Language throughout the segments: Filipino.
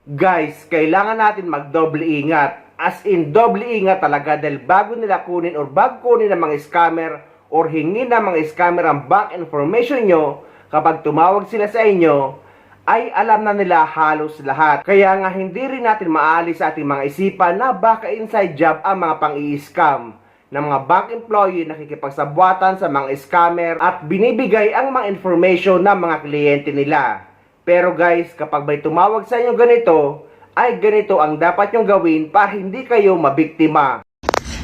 Guys, kailangan natin magdoble ingat. As in, doble ingat talaga dahil bago nila kunin or bago kunin ng mga scammer or hingin ng mga scammer ang bank information nyo, kapag tumawag sila sa inyo, ay alam na nila halos lahat. Kaya nga hindi rin natin maalis sa ating mga isipan na baka inside job ang mga pang-i-scam ng mga bank employee nakikipagsabwatan sa mga scammer at binibigay ang mga information ng mga kliyente nila. Pero guys, kapag may tumawag sa inyo ganito, ay ganito ang dapat nyong gawin para hindi kayo mabiktima.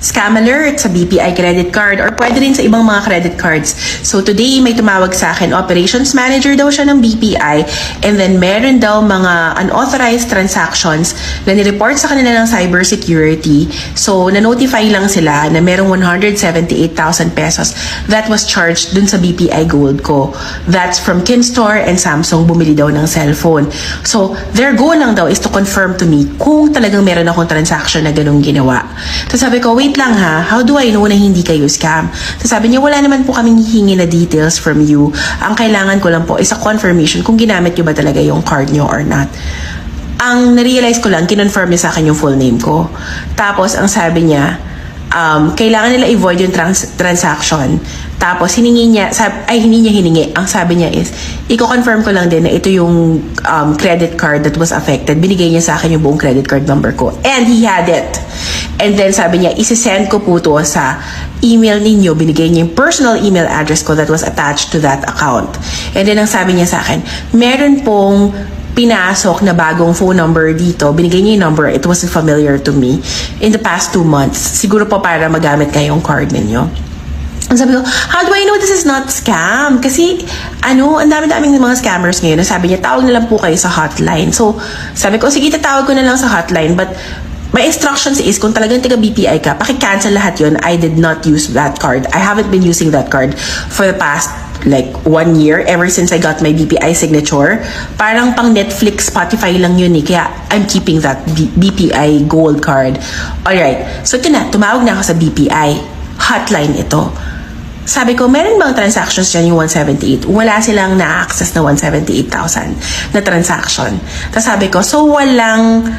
Scam alert sa BPI credit card or pwede rin sa ibang mga credit cards. So today may tumawag sa akin, operations manager daw siya ng BPI, and then meron daw mga unauthorized transactions na nireport sa kanila ng cybersecurity. So na-notify lang sila na merong 178,000 pesos that was charged dun sa BPI Gold ko. That's from Kinstore and Samsung, bumili daw ng cellphone. So their goal lang daw is to confirm to me kung talagang meron akong transaction na ganung ginawa. So sabi ko, wait lang ha, how do I know na hindi kayo scam? So sabi niya, wala naman po kaming hihingi na details from you. Ang kailangan ko lang po is a confirmation kung ginamit niyo ba talaga yung card niyo or not. Ang narealize ko lang, kinonfirm niya sa akin yung full name ko. Tapos ang sabi niya, kailangan nila i-void yung transaction. Tapos hindi niya hiningi. Ang sabi niya is, i-confirm ko lang din na ito yung credit card that was affected. Binigay niya sa akin yung buong credit card number ko. And he had it. And then sabi niya, isi-send ko po to sa email ninyo. Binigay niya yung personal email address ko that was attached to that account. And then ang sabi niya sa akin, meron pong pinasok na bagong phone number dito. Binigay niya yung number. It wasn't familiar to me in the past 2 months. Siguro po para magamit kayo yung card ninyo. Ang sabi ko, how do I know this is not scam? Kasi, ang dami-daming mga scammers ngayon. Sabi niya, tawag na lang po kayo sa hotline. So, sabi ko, sige, tatawag ko na lang sa hotline. But, my instructions is, kung talagang taga-BPI ka, paki-cancel lahat yun. I did not use that card. I haven't been using that card for the past, 1 year, ever since I got my BPI signature. Parang pang Netflix, Spotify lang yun eh. Kaya, I'm keeping that BPI Gold card. Alright. So, ito na. Tumawag na ako sa BPI. Hotline ito. Sabi ko, meron bang transactions dyan yung 178? Wala silang na-access na 178,000 na transaction. Tapos sabi ko, so walang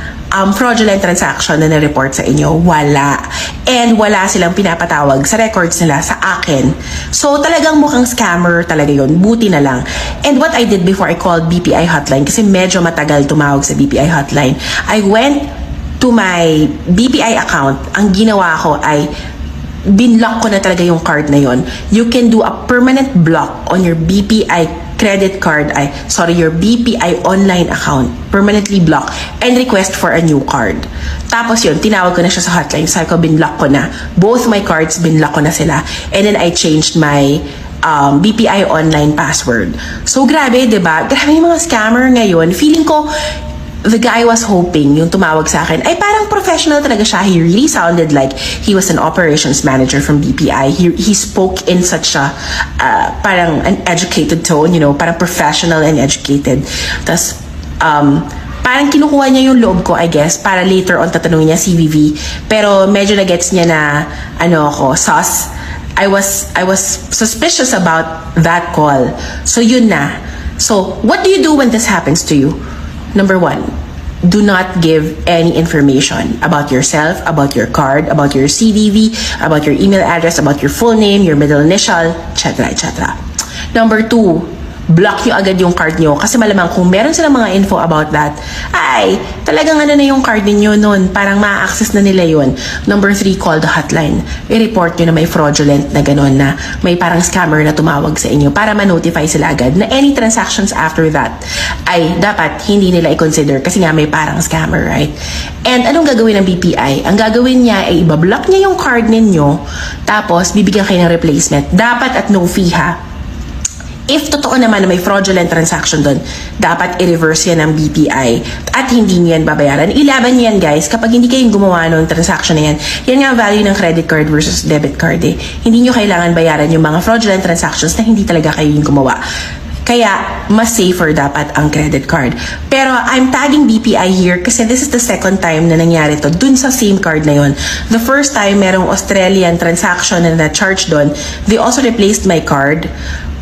fraudulent transaction na na-report sa inyo? Wala. And wala silang pinapatawag sa records nila sa akin. So talagang mukhang scammer talaga yun. Buti na lang. And what I did before I called BPI hotline, kasi medyo matagal tumawag sa BPI hotline, I went to my BPI account. Ang ginawa ko ay binlock ko na talaga yung card na yon. You can do a permanent block on your BPI credit card, your BPI online account, permanently block, and request for a new card. Tapos yun, tinawag ko na siya sa hotline. Sabi ko, binlock ko na. Both my cards, binlock ko na sila. And then I changed my BPI online password. So grabe, diba? Grabe yung mga scammer ngayon. Feeling ko, the guy was hoping, yung tumawag sa akin, ay parang professional talaga siya. He really sounded like he was an operations manager from BPI. He spoke in such a, parang an educated tone, parang professional and educated. Tapos, parang kinukuha niya yung loob ko, I guess, para later on tatanungin niya CVV. Pero medyo na-gets niya na, sus. I was suspicious about that call. So, yun na. So, what do you do when this happens to you? Number 1, do not give any information about yourself, about your card, about your CVV, about your email address, about your full name, your middle initial, etc. etc. Number 2, block nyo agad yung card nyo kasi malamang kung meron silang mga info about that, ay talagang na yung card ninyo nun, parang ma-access na nila yun. Number 3, call the hotline. I-report nyo na may fraudulent na gano'n, na may parang scammer na tumawag sa inyo para ma-notify sila agad na any transactions after that ay dapat hindi nila i-consider kasi nga may parang scammer, right? And anong gagawin ng BPI? Ang gagawin niya ay ibablock niya yung card ninyo, tapos bibigyan kayo ng replacement. Dapat at no fee ha. If totoo naman na may fraudulent transaction doon, dapat i-reverse yan ng BPI at hindi nyo yan babayaran. Ilaban nyo yan, guys. Kapag hindi kayong gumawa ng transaction na yan, yan nga ang value ng credit card versus debit card eh. Hindi nyo kailangan bayaran yung mga fraudulent transactions na hindi talaga kayo yung gumawa. Kaya, mas safer dapat ang credit card. Pero, I'm tagging BPI here kasi this is the second time na nangyari to dun sa same card na yon. The first time, merong Australian transaction na na-charge doon. They also replaced my card.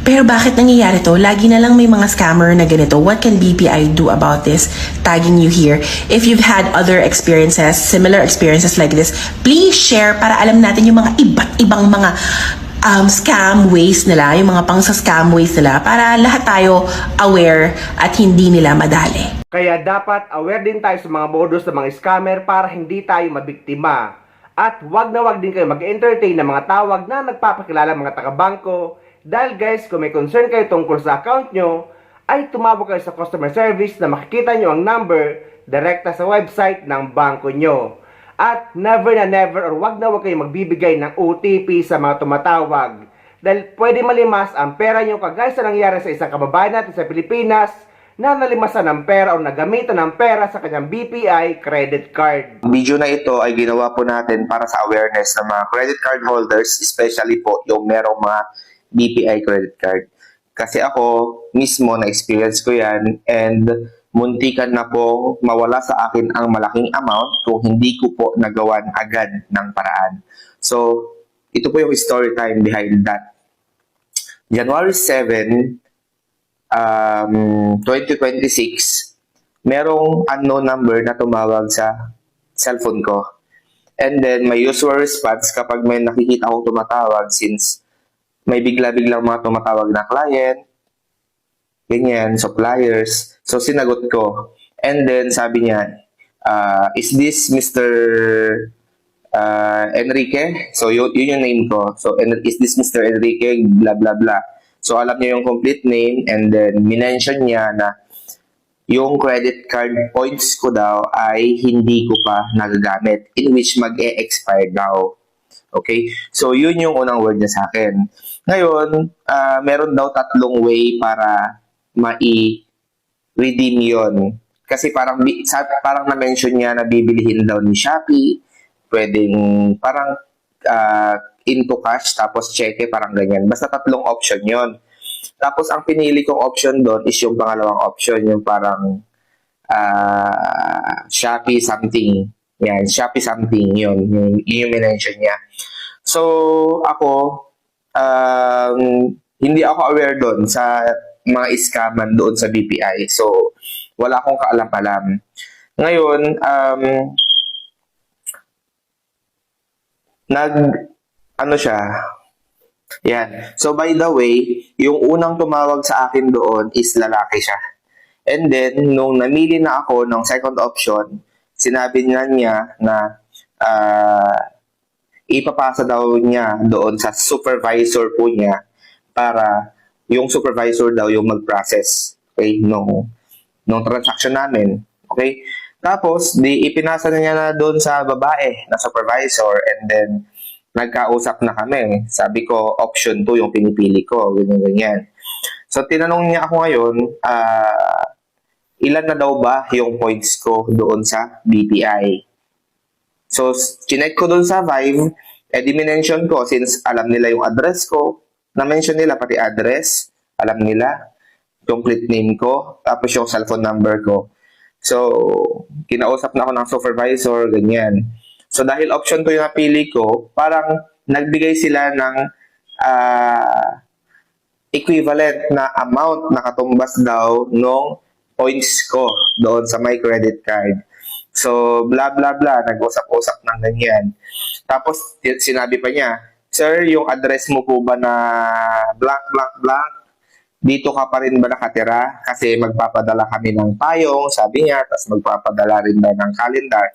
Pero bakit nangyayari to? Lagi na lang may mga scammer na ganito. What can BPI do about this? Tagging you here. If you've had other experiences, similar experiences like this, please share para alam natin yung mga iba't ibang mga scam ways nila, yung mga pang-scam ways nila, para lahat tayo aware at hindi nila madali. Kaya dapat aware din tayo sa mga modus ng mga scammer para hindi tayo mabiktima. At wag na wag din kayo mag-entertain ng mga tawag na nagpapakilala mga taga-bangko. Dahil guys, kung may concern kayo tungkol sa account nyo, ay tumawag kayo sa customer service na makikita nyo ang number direkta sa website ng bangko nyo. At never na never or wag na wag kayo magbibigay ng OTP sa mga tumatawag. Dahil pwede malimas ang pera nyo kagaya sa nangyari sa isang kababayan natin sa Pilipinas na nalimasan ng pera o nagamitan ng pera sa kanyang BPI credit card. Video na ito ay ginawa po natin para sa awareness ng mga credit card holders, especially po yung merong mga BPI credit card. Kasi ako mismo na-experience ko yan and muntikan na po mawala sa akin ang malaking amount kung hindi ko po nagawan agad ng paraan. So, ito po yung story time behind that. January 7, 2026, merong unknown number na tumawag sa cellphone ko. And then, may usual response kapag may nakikita akong tumatawag since may bigla-biglang mga tumatawag na client, ganyan, suppliers. So, sinagot ko. And then, sabi niya, is this Mr. Enrique? So, yun yung name ko. So, is this Mr. Enrique? Blah, blah, blah. So, alam niya yung complete name and then minention niya na yung credit card points ko daw ay hindi ko pa nagagamit, in which mag-e-expire daw. Okay? So, yun yung unang word niya sa akin. Ngayon, meron daw 3 way para mai-redeem yon. Kasi parang na-mention niya na bibilihin daw ni Shopee, pwedeng parang into cash, tapos cheque, parang ganyan. Basta 3 option yon. Tapos, ang pinili kong option doon is yung pangalawang option, yung parang Shopee something. Yan, Shopee something, yun yung minention niya. So, ako, hindi ako aware doon sa mga scaman doon sa BPI. So, wala akong kaalam-alam. Ngayon, ano siya? Yan. So, by the way, yung unang tumawag sa akin doon is lalaki siya. And then, nung namili na ako ng second option, sinabi niya na ipapasa daw niya doon sa supervisor po niya para yung supervisor daw yung mag-process, okay, nung transaction namin. Okay? Tapos, ipinasa na niya na doon sa babae na supervisor and then nagkausap na kami. Sabi ko, option 2 yung pinipili ko, ganyan. So, tinanong niya ako ngayon, ilan na daw ba yung points ko doon sa BPI? So, chinek ko doon sa Vive, di-mention ko since alam nila yung address ko, na-mention nila pati address, alam nila, complete name ko, tapos yung cellphone number ko. So, kinausap na ako ng supervisor, ganyan. So, dahil option 2 yung napili ko, parang nagbigay sila ng equivalent na amount na katumbas daw nung points ko doon sa my credit card. So, blah, blah, blah, nag-usap-usap ng ganyan. Tapos, sinabi pa niya, sir, yung address mo po ba na blank, blank, blank? Dito ka pa rin ba nakatira? Kasi magpapadala kami ng payong, sabi niya, tapos magpapadala rin daw ng calendar.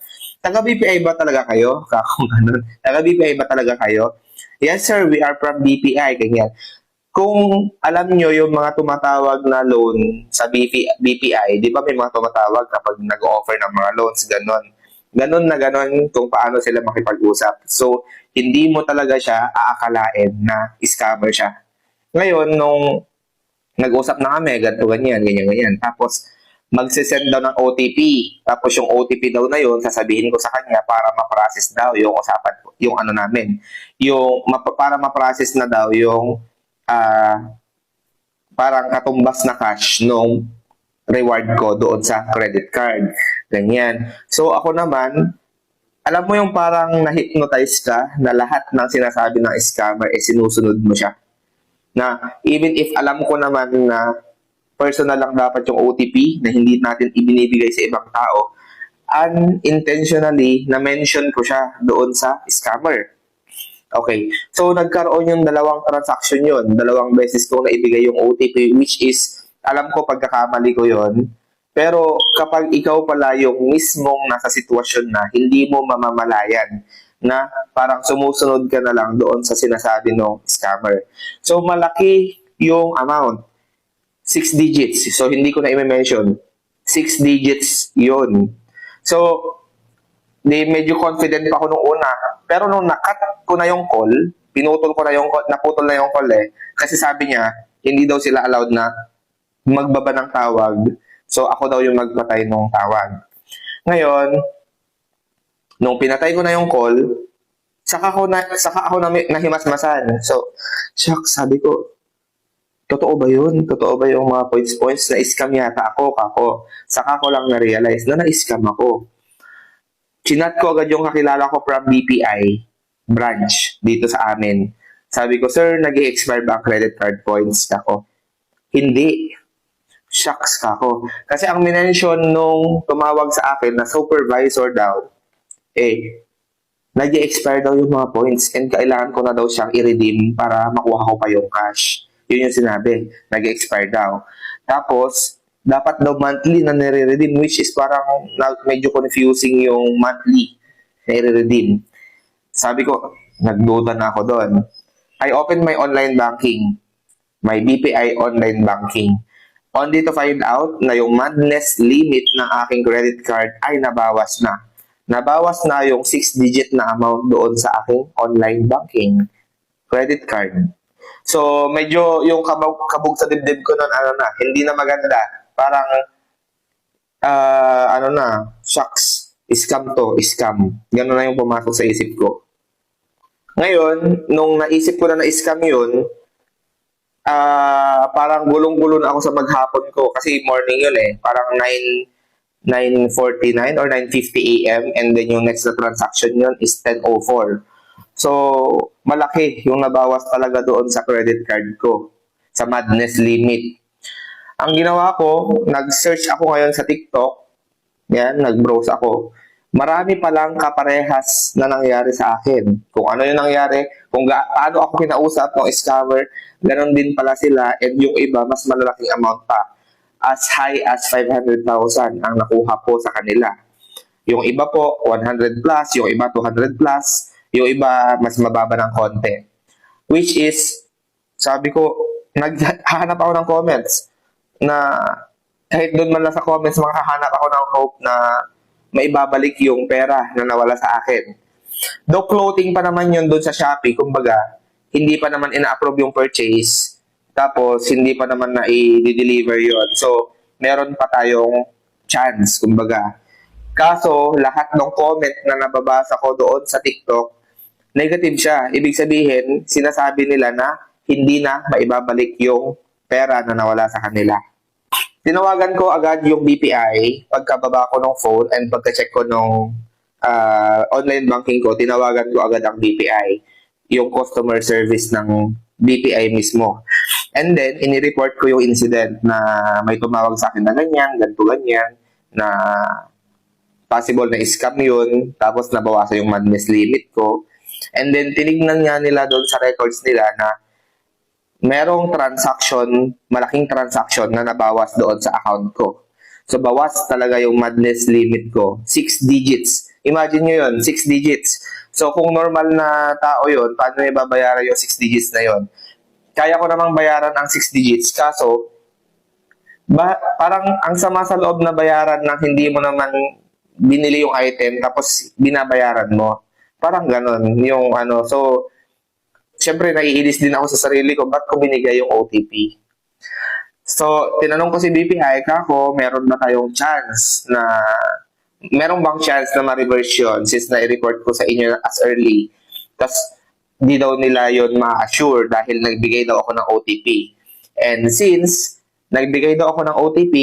Taga-BPI ba talaga kayo? Kung ganun. Taga-BPI ba talaga kayo? Yes, sir, we are from BPI. Ganyan. Kung alam nyo yung mga tumatawag na loan sa BPI, di ba may mga tumatawag kapag nag-offer ng mga loans, ganon. Ganon na ganon kung paano sila makipag-usap. So, hindi mo talaga siya aakalain na scammer siya. Ngayon, nung nag-usap na kami, ganito, ganyan, ganyan, ganyan. Tapos, magsisend daw ng OTP. Tapos, yung OTP daw na yun, sasabihin ko sa kanya para ma-process daw yung usapan, yung ano namin. Para ma-process na daw yung parang katumbas na cash nung reward ko doon sa credit card. Ganyan. So, ako naman, alam mo yung parang na-hypnotize ka na lahat ng sinasabi ng scammer sinusunod mo siya. Na even if alam ko naman na personal lang dapat yung OTP na hindi natin ibinibigay sa ibang tao, unintentionally na-mention ko siya doon sa scammer. Okay. So, nagkaroon yung dalawang transaction yun. Dalawang beses kong naibigay yung OTP, which is, alam ko pagkakamali ko yon. Pero, kapag ikaw pala yung mismong nasa sitwasyon na, hindi mo mamamalayan na parang sumusunod ka na lang doon sa sinasabi ng scammer. So, malaki yung amount. 6 digits. So, hindi ko na i-mention. 6 digits yun. So, medyo confident pa ako nung una. Pero nung nakat ko na yung call, naputol na yung call Kasi sabi niya, hindi daw sila allowed na magbaba ng tawag. So, ako daw yung magpatay ng tawag. Ngayon, nung pinatay ko na yung call, saka ako nahimasmasan. So, shucks, sabi ko, totoo ba yun? Totoo ba yung mga points na scam yata ako? Saka ko lang na-realize na na-scam ako. Chinat ko agad yung kakilala ko from BPI branch dito sa amin. Sabi ko, sir, nag-i-expire ba ang credit card points? Ako, hindi. Shucks ako. Kasi ang minention nung tumawag sa akin na supervisor daw, nag-i-expire daw yung mga points and kailangan ko na daw siyang i-redeem para makuha ko pa yung cash. Yun yung sinabi, nag-i-expire daw. Tapos, dapat daw monthly na nire-redeem, which is parang medyo confusing yung monthly na i-redeem. Sabi ko, nagduda na ako doon. I opened my online banking, my BPI online banking. Only to find out na yung madness limit ng aking credit card ay nabawas na. Nabawas na yung 6-digit na amount doon sa aking online banking credit card. So, medyo yung kabog sa dibdib ko nun, hindi na maganda. Parang, shucks, scam to, scam. Ganun na yung pumasok sa isip ko. Ngayon, nung naisip ko na na-scam yun, parang gulong-gulo na ako sa maghapon ko kasi morning yun Parang 9:49 or 9:50 a.m. and then yung next na transaction yun is 10:04. So, malaki yung nabawas talaga doon sa credit card ko sa madness limit. Ang ginawa ko, nag-search ako ngayon sa TikTok. Yan, nag-browse ako. Marami palang kaparehas na nangyari sa akin. Kung ano yung nangyari, paano ako kinausap ng scammer, ganun din pala sila, and yung iba, mas malalaking amount pa. As high as 500,000 ang nakuha po sa kanila. Yung iba po, 100 plus, yung iba 200 plus, yung iba mas mababa ng konti. Which is, sabi ko, naghahanap ako ng comments na kahit doon man lang sa comments, makahanap ako ng hope na maibabalik yung pera na nawala sa akin. Though clothing pa naman yun doon sa Shopee, kumbaga, hindi pa naman ina-approve yung purchase, tapos hindi pa naman na i-deliver yon. So, meron pa tayong chance, kumbaga. Kaso, lahat ng comment na nababasa ko doon sa TikTok, negative siya. Ibig sabihin, sinasabi nila na hindi na maibabalik yung pera na nawala sa kanila. Tinawagan ko agad yung BPI pagkababa ko ng phone and pagka-check ko ng online banking ko, tinawagan ko agad ang BPI, yung customer service ng BPI mismo. And then, inireport ko yung incident na may tumawag sa akin na ganyan, ganyan, na possible na scam yun, tapos nabawasan yung madness limit ko. And then, tinignan nga nila doon sa records nila na merong transaction, malaking transaction na nabawas doon sa account ko. So, bawas talaga yung madness limit ko. 6 digits. Imagine nyo yun, 6 digits. So, kung normal na tao yun, paano ibabayaran yung 6 digits na yun? Kaya ko namang bayaran ang 6 digits, kaso, parang ang sama sa loob na bayaran na hindi mo naman binili yung item, tapos binabayaran mo. Parang ganon, yung so, syempre, naiinis din ako sa sarili ko, ba't ko binigay yung OTP? So, tinanong ko si BPI, meron ba tayong chance na, meron bang chance na ma-reverse yun since na-report ko sa inyo as early? Tapos, di daw nila yun ma-assure dahil nagbigay daw ako ng OTP. And since nagbigay daw ako ng OTP,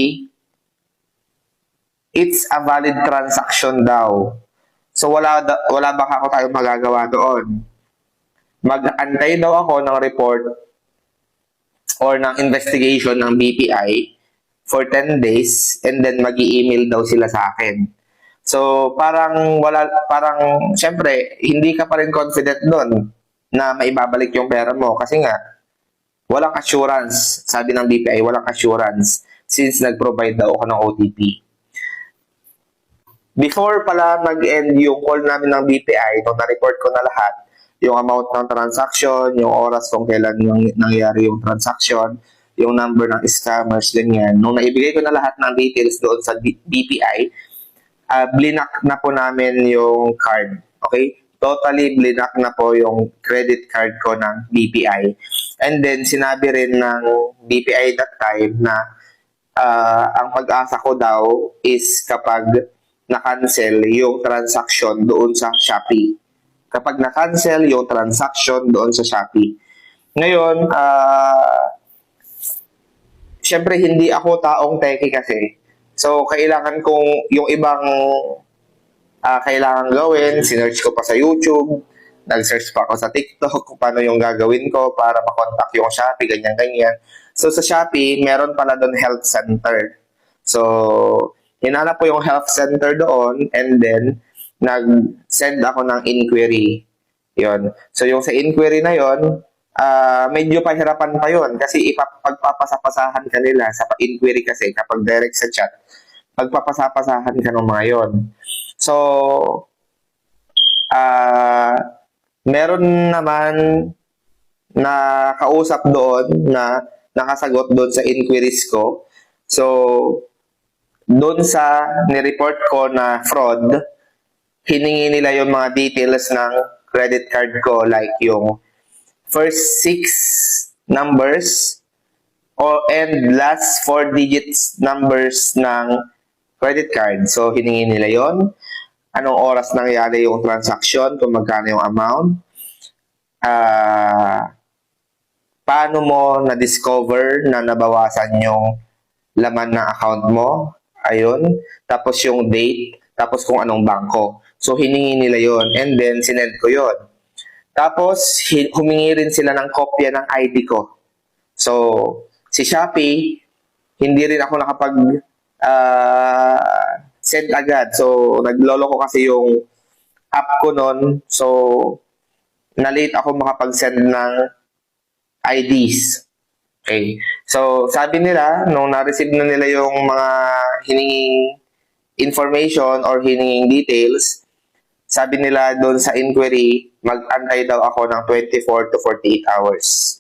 it's a valid transaction daw. So, wala bang ako tayong magagawa doon? Mag-antay daw ako ng report or ng investigation ng BPI for 10 days and then mag-email daw sila sa akin. So, parang syempre, hindi ka pa rin confident doon na maibabalik yung pera mo kasi nga, walang assurance. Sabi ng BPI, walang assurance since nag-provide daw ako ng OTP. Before pala nag-end yung call namin ng BPI, nung na-report ko na lahat, yung amount ng transaction, yung oras kung kailan nangyari yung transaction, yung number ng scammers, ganyan. Nung naibigay ko na lahat ng details doon sa BPI, blinak na po namin yung card. Okay? Totally blinak na po yung credit card ko ng BPI. And then, sinabi rin ng BPI that time na ang pag-asa ko daw is kapag na-cancel yung transaction doon sa Shopee. Kapag na-cancel yung transaction doon sa Shopee. Ngayon, syempre hindi ako taong techie kasi. So, kailangan kong yung ibang kailangan gawin, sinearch ko pa sa YouTube, nag-search pa ako sa TikTok kung paano yung gagawin ko para makontak yung Shopee, ganyan-ganyan. So, sa Shopee, meron pala doon health center. So, hinanap ko yung health center doon and then nag-send ako ng inquiry. Yon. So, yung sa inquiry na yon, medyo pahirapan pa yon kasi pagpapasapasahan ka nila sa inquiry kasi kapag direct sa chat, pagpapasapasahan ka ng mga yon. So, meron naman na kausap doon na nakasagot doon sa inquiries ko. So, doon sa nireport ko na fraud, hiningi nila yung mga details ng credit card ko like yung first 6 numbers and last 4 digits numbers ng credit card. So, hiningi nila yon. Anong oras nangyari yung transaction, kung magkano yung amount. Paano mo na-discover na nabawasan yung laman ng account mo. Ayun. Tapos yung date. Tapos kung anong bangko. So, hiningi nila yon and then sinend ko yon. Tapos, humingi rin sila ng kopya ng ID ko. So, si Shopee, hindi rin ako nakapag send agad. So, naglolo ko kasi yung app ko nun. So, na-late ako makapag-send ng IDs. Okay. So, sabi nila, nung na-receive na nila yung mga hininging information or hininging details, sabi nila doon sa inquiry, mag-antay daw ako ng 24 to 48 hours.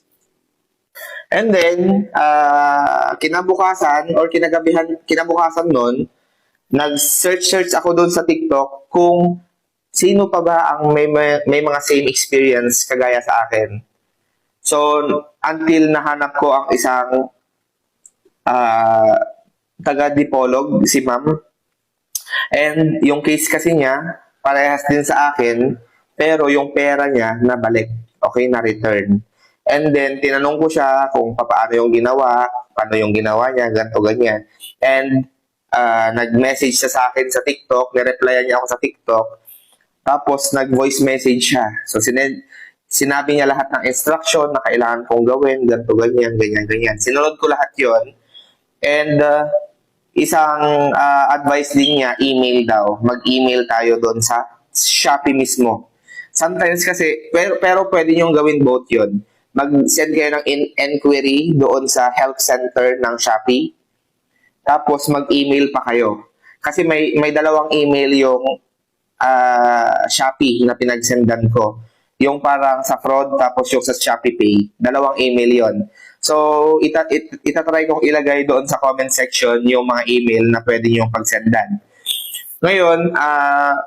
And then, kinabukasan nun, nag-search ako doon sa TikTok kung sino pa ba ang may mga same experience kagaya sa akin. So, until nahanap ko ang isang taga-Dipolog, si ma'am. And yung case kasi niya, parehas din sa akin, pero yung pera niya nabalik. Okay, na-return. And then, tinanong ko siya kung paano yung ginawa, niya, ganito, ganyan. And, nag-message siya sa akin sa TikTok, nireplyan niya ako sa TikTok, tapos nag-voice message siya. So, sinabi niya lahat ng instruction na kailangan kong gawin, ganito, ganyan, ganyan, ganyan. Sinunod ko lahat yon. And, isang advice din niya, email daw. Mag-email tayo doon sa Shopee mismo. Sometimes kasi, pero pwede niyong gawin both yon. Mag-send kayo ng inquiry doon sa health center ng Shopee. Tapos mag-email pa kayo. Kasi may dalawang email yung Shopee na pinagsendan ko. Yung parang sa fraud, tapos yung sa Shopee Pay. Dalawang email yon. So, itatry kong ilagay doon sa comment section yung mga email na pwede niyong pagsendan. Ngayon,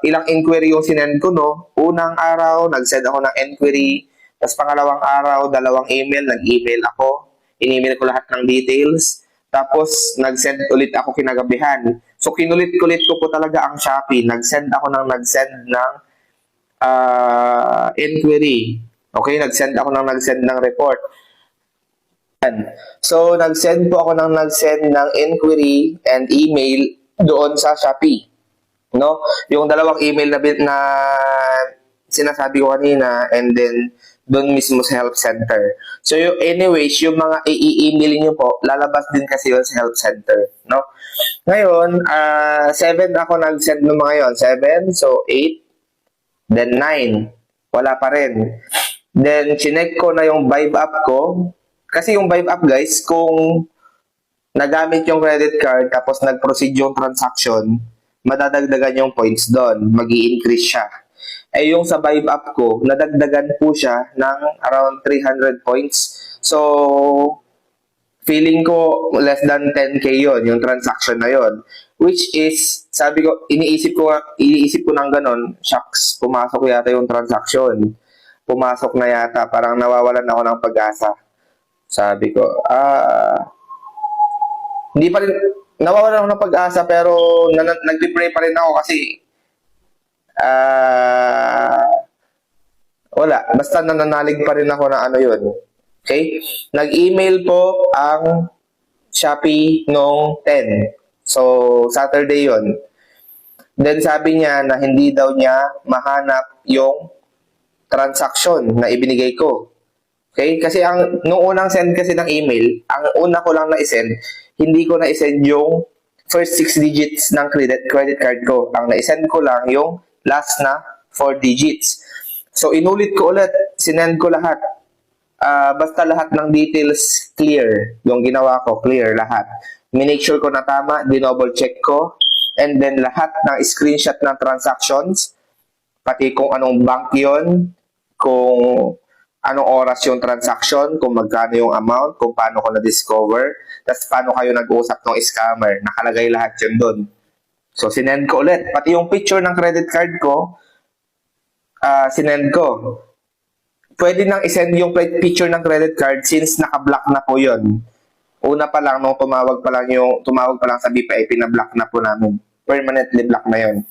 ilang inquiry yung sinend ko, no? Unang araw, nag-send ako ng inquiry. Tapos pangalawang araw, dalawang email, nag-email ako. In-email ko lahat ng details. Tapos, nag-send ulit ako kinagabihan. So, kinulit-kulit ko po talaga ang Shopee. Nag-send ng inquiry. Okay, nag-send ng report. So, nag-send ng inquiry and email doon sa Shopee. No? Yung dalawang email na sinasabi ko kanina and then doon mismo sa help center. So, anyways, yung mga i-email nyo po, lalabas din kasi yun sa help center, no? Ngayon, 7 ako nag-send ng mga yon, 7, so 8, then 9, wala pa rin. Then, chinek ko na yung Vibe app ko, kasi yung Vibe app, guys, kung nagamit yung credit card, tapos nag-proceed yung transaction, madadagdagan yung points doon, mag-i-increase siya. Eh yung sa Vibe app ko, nadagdagan po siya ng around 300 points. So, feeling ko less than 10k yon yung transaction na yon. Which is, sabi ko, iniisip ko ng ganon, shucks, pumasok yata yung transaction. Pumasok na yata, parang nawawalan ako ng pag-asa. Sabi ko, hindi pa rin, nawawalan ako ng pag-asa pero nag-pray pa rin ako kasi wala. Basta nananalig pa rin ako na ano yun. Okay? Nag-email po ang Shopee noong 10. So, Saturday yun. Then sabi niya na hindi daw niya mahanap yung transaction na ibinigay ko. Okay? Kasi nung unang send kasi ng email, ang una ko lang na isend, hindi ko na isend yung first 6 digits ng credit card ko. Ang na-isend ko lang yung last na 4 digits. So, inulit ko ulit. Sinend ko lahat. Basta lahat ng details clear. Yung ginawa ko, clear lahat. Minake sure ko na tama, dinouble check ko. And then, lahat ng screenshot ng transactions, pati kung anong bank yon, kung anong oras yung transaction, kung magkano yung amount, kung paano ko na-discover, tapos paano kayo nag-uusap ng scammer. Nakalagay lahat yun doon. So, sinend ko ulit. Pati yung picture ng credit card ko, sinend ko. Pwede nang isend yung picture ng credit card since naka-block na po yun. Una pa lang, nung tumawag pa lang sa BPI, pinablock na po namin. Permanently block na yun.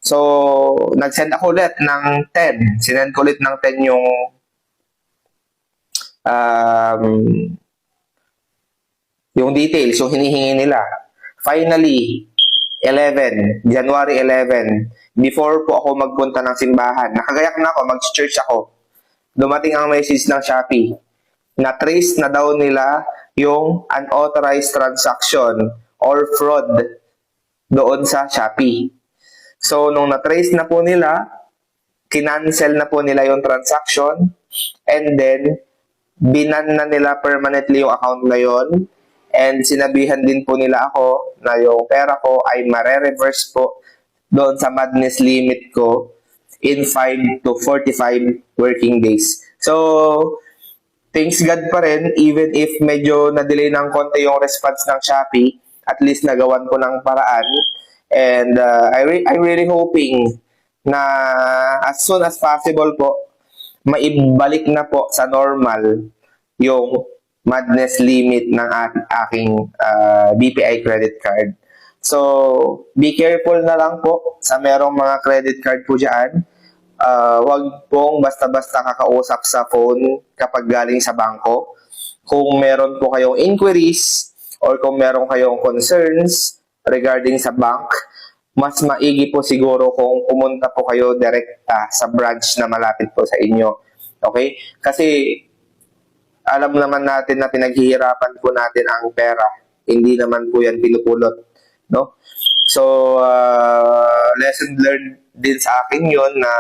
So, nag-send ako ulit ng 10. Sinend ko ulit ng 10 yung details, yung hinihingi nila. Finally, January 11, before po ako magpunta ng simbahan, nakagayak na ako, mag-church ako. Dumating ang message ng Shopee. Na-trace na daw nila yung unauthorized transaction or fraud doon sa Shopee. So, nung na-trace na po nila, kinancel na po nila yung transaction, and then, binan na nila permanently yung account na yon. And sinabihan din po nila ako na yung pera ko ay mare-reverse po doon sa madness limit ko in 5 to 45 working days. So, thanks God pa rin, even if medyo na-delay ng konti yung response ng Shopee, at least nagawan ko ng paraan. And I'm really hoping na as soon as possible po, maibalik na po sa normal yung madness limit ng aking BPI credit card. So, be careful na lang po sa merong mga credit card po dyan. Wag pong basta-basta kakausap sa phone kapag galing sa bangko. Kung meron po kayong inquiries or kung meron kayong concerns regarding sa bank, mas maigi po siguro kung pumunta po kayo direkta sa branch na malapit po sa inyo. Okay? Kasi alam naman natin na pinaghihirapan po natin ang pera. Hindi naman po yan pinupulot. No? So, lesson learned din sa akin yon na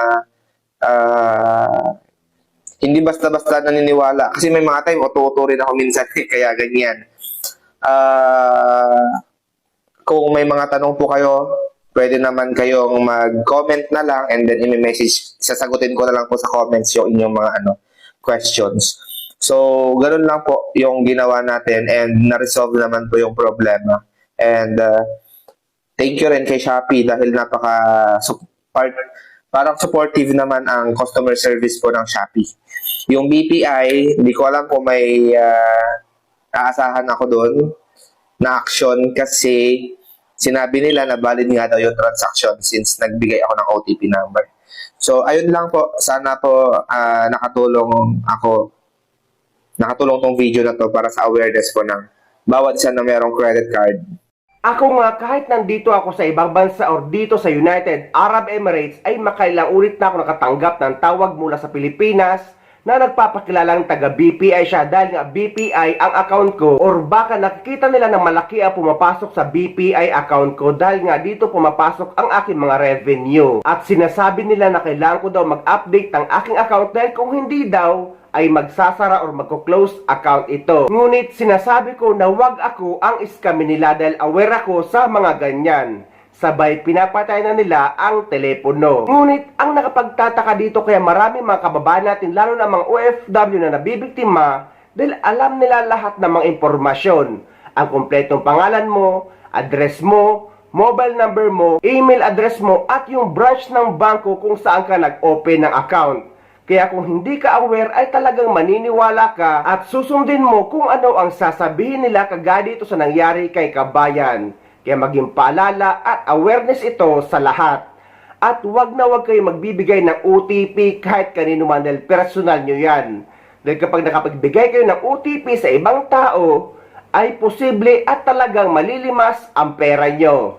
hindi basta-basta naniniwala. Kasi may mga time, uto-uto rin ako minsan, kaya ganyan. Kung may mga tanong po kayo, pwede naman kayong mag-comment na lang and then i-message. Sasagutin ko na lang po sa comments yung inyong mga questions. So, ganun lang po yung ginawa natin and na-resolve naman po yung problema. And thank you rin kay Shopee dahil parang supportive naman ang customer service po ng Shopee. Yung BPI, hindi ko alam kung may aasahan ako doon na action kasi sinabi nila na valid nga daw yung transaction since nagbigay ako ng OTP number. So, ayun lang po. Sana po nakatulong tong video na to para sa awareness po ng bawat isa na merong credit card. Ako nga, kahit nandito ako sa ibang bansa or dito sa United Arab Emirates, ay makailang ulit na ako nakatanggap ng tawag mula sa Pilipinas na nagpapakilalang taga BPI siya dahil nga BPI ang account ko, or baka nakikita nila na malaki ang pumapasok sa BPI account ko dahil nga dito pumapasok ang aking mga revenue. At sinasabi nila na kailangan ko daw mag-update ang aking account dahil kung hindi daw ay magsasara or magko-close account ito. Ngunit sinasabi ko na wag ako ang iskamin nila dahil aware ako sa mga ganyan. Sabay pinapatay na nila ang telepono. Ngunit ang nakapagtataka dito kaya marami mga kababayan natin lalo na mga OFW na nabibiktima dahil alam nila lahat ng mga impormasyon. Ang kumpletong pangalan mo, address mo, mobile number mo, email address mo at yung branch ng bangko kung saan ka nag-open ng account. Kaya kung hindi ka aware ay talagang maniniwala ka at susundin mo kung ano ang sasabihin nila kagaya dito sa nangyari kay kabayan. Kaya maging paalala at awareness ito sa lahat. At wag na wag kayo magbibigay ng OTP kahit kanino man dahil personal nyo yan. Dahil kapag nakapagbigay kayo ng OTP sa ibang tao, ay posible at talagang malilimas ang pera nyo.